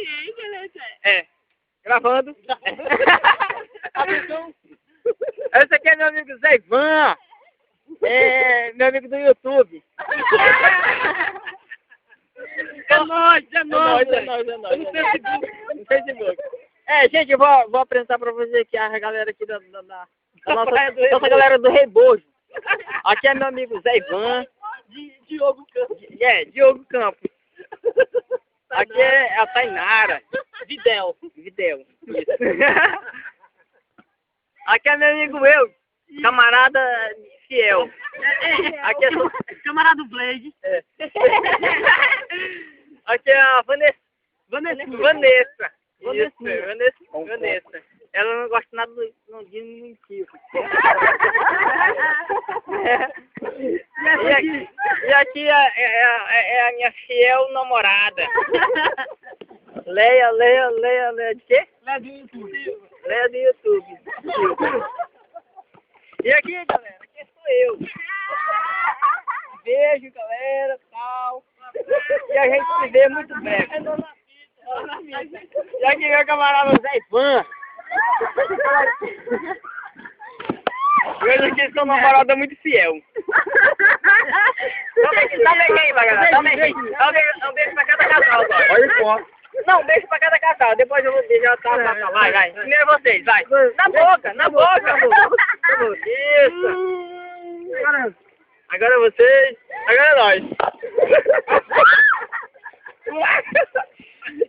aí, beleza? É. Gravando. Atenção. Esse aqui é meu amigo Zé Ivan. É meu amigo do YouTube. É nóis. É nóis. No Facebook. No Facebook. É, gente, eu vou apresentar pra vocês aqui a galera aqui da nossa galera do Rebojo. Aqui é meu amigo Zé Ivan. Diogo Campos. Diogo Campos. Aqui é a Tainara. Videl. Isso. Aqui é meu amigo eu, camarada fiel. Aqui é Camarada Blade. Aqui é a Vanessa. Vanessa. Vanessa. Ela não gosta nada de mentir. E aqui é a minha fiel namorada. Leia de quê? Leia do YouTube. E aqui, galera, aqui sou eu. Beijo, galera, tal. E a gente se vê muito breve. E aqui meu camarada Zé Ivan. Eu aqui sou uma namorada muito fiel. Dá um beijo aí, galera. Dá um beijo aí. Dá um beijo pra cada casal agora. Olha o foto. Não, um beijo pra cada casal. Depois eu vou beijar. Vai. Primeiro vocês, vai. Na boca. Isso. Agora vocês. Agora nós.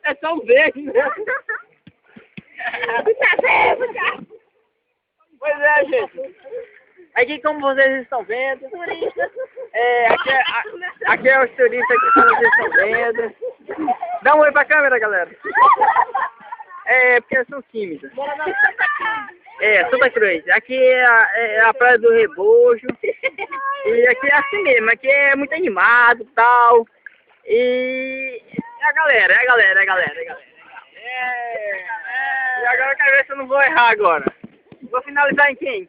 É só um beijo, né? Pois é, gente. Aqui, como vocês estão vendo, aqui é os turistas que vocês estão vendo. Dá um oi pra câmera, galera. É, porque são tímidos. Santa Cruz. Aqui é a praia do Rebojo. E aqui é assim mesmo. Aqui é muito animado e tal. E é a galera. E agora eu quero ver se eu não vou errar agora. Vou finalizar em quem?